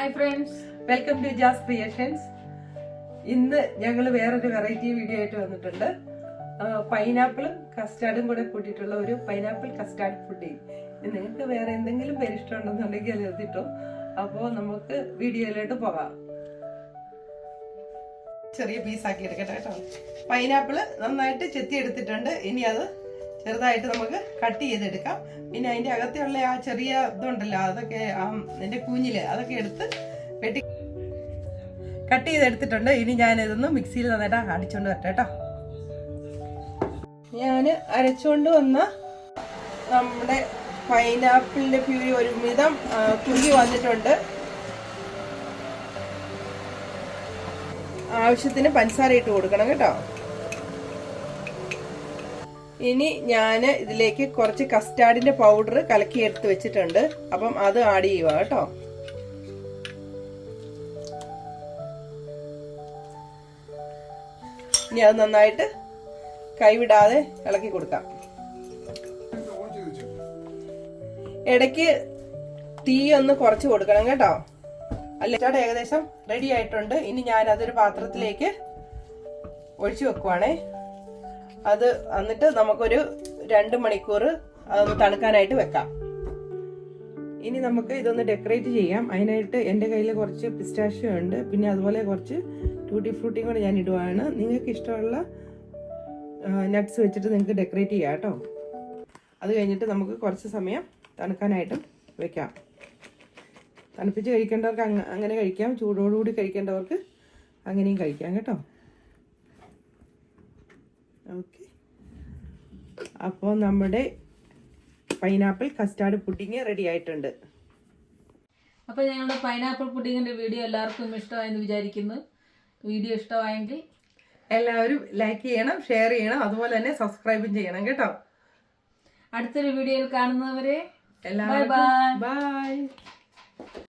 Hi friends, welcome to Jaz Creations. ഇന്ന് ഞങ്ങൾ വേറൊരു വെറൈറ്റി വീഡിയോ ആയിട്ട് വന്നിട്ടുണ്ട്. പൈനാപ്പിളും കസ്റ്റാർഡും കൂടെ കൂട്ടിയിട്ടുള്ള ഒരു പൈനാപ്പിൾ കസ്റ്റാർഡ് പുഡിംഗ്. നിങ്ങൾക്ക് വേറെ എന്തെങ്കിലും പേര് ഇഷ്ടമുണ്ടെന്നുണ്ടെങ്കിൽ അത് എഴുതിട്ടോ. അപ്പോൾ നമുക്ക് വീഡിയോയിലോട്ട് പോകാം. ചെറിയ പീസാക്കി എടുക്കട്ടെ കേട്ടോ. പൈനാപ്പിള് നന്നായിട്ട് ചെത്തി എടുത്തിട്ടുണ്ട്. ഇനി അത് ചെറുതായിട്ട് നമുക്ക് കട്ട് ചെയ്തെടുക്കാം. പിന്നെ അതിൻ്റെ അകത്തുള്ള ആ ചെറിയ ഇതുണ്ടല്ലോ, അതൊക്കെ അതിൻ്റെ കുഞ്ഞില് അതൊക്കെ എടുത്ത് വെട്ടി കട്ട് ചെയ്തെടുത്തിട്ടുണ്ട്. ഇനി ഞാനിതൊന്ന് മിക്സിയിൽ നന്നായിട്ട് അടിച്ചോണ്ട് വരട്ടെ കേട്ടോ. ഞാൻ അരച്ചുകൊണ്ട് വന്ന നമ്മുടെ പൈനാപ്പിളിന്റെ പ്യൂരി ഒരുവിധം കുഞ്ഞി വന്നിട്ടുണ്ട്. ആവശ്യത്തിന് പഞ്ചസാര ഇട്ട് കൊടുക്കണം കേട്ടോ. ഇനി ഞാൻ ഇതിലേക്ക് കുറച്ച് കസ്റ്റാർഡിന്റെ പൗഡർ കലക്കി എടുത്ത് വെച്ചിട്ടുണ്ട്. അപ്പം അത് ആഡ് ചെയ്യുക കേട്ടോ. ഇനി അത് നന്നായിട്ട് കൈവിടാതെ ഇളക്കി കൊടുക്കാം. ഇടയ്ക്ക് തീ ഒന്ന് കുറച്ച് കൊടുക്കണം കേട്ടോ. അല്ല, ഏകദേശം റെഡി ആയിട്ടുണ്ട്. ഇനി ഞാൻ അതൊരു പാത്രത്തിലേക്ക് ഒഴിച്ചു വെക്കുവാണേ. അത് എന്നിട്ട് നമുക്കൊരു 2 മണിക്കൂർ അതൊന്ന് തണുക്കാനായിട്ട് വെക്കാം. ഇനി നമുക്ക് ഇതൊന്ന് ഡെക്കറേറ്റ് ചെയ്യാം. അതിനായിട്ട് എൻ്റെ കയ്യിൽ കുറച്ച് പിസ്റ്റാഷ്യോ ഉണ്ട്. പിന്നെ അതുപോലെ കുറച്ച് ടൂട്ടി ഫ്രൂട്ടിയും കൂടെ ഞാൻ ഇടുവാണ്. നിങ്ങൾക്ക് ഇഷ്ടമുള്ള നട്ട്സ് വെച്ചിട്ട് നിങ്ങൾക്ക് ഡെക്കറേറ്റ് ചെയ്യാം കേട്ടോ. അത് കഴിഞ്ഞിട്ട് നമുക്ക് കുറച്ച് സമയം തണുക്കാനായിട്ടും വെക്കാം. തണുപ്പിച്ച് കഴിക്കേണ്ടവർക്ക് അങ്ങനെ കഴിക്കാം. ചൂടോടുകൂടി കഴിക്കേണ്ടവർക്ക് അങ്ങനെയും കഴിക്കാം കേട്ടോ. ഓക്കെ, അപ്പോൾ നമ്മുടെ പൈനാപ്പിൾ കസ്റ്റാർഡ് പുഡിങ് റെഡി ആയിട്ടുണ്ട്. അപ്പോൾ ഞങ്ങളുടെ പൈനാപ്പിൾ പുഡിങ്ങിന്റെ വീഡിയോ എല്ലാവർക്കും ഇഷ്ടമായെന്ന് വിചാരിക്കുന്നു. വീഡിയോ ഇഷ്ടമായെങ്കിൽ എല്ലാവരും ലൈക്ക് ചെയ്യണം, ഷെയർ ചെയ്യണം, അതുപോലെ തന്നെ സബ്സ്ക്രൈബും ചെയ്യണം കേട്ടോ. അടുത്തൊരു വീഡിയോയിൽ കാണുന്നവരെ എല്ലാവർക്കും ബൈ.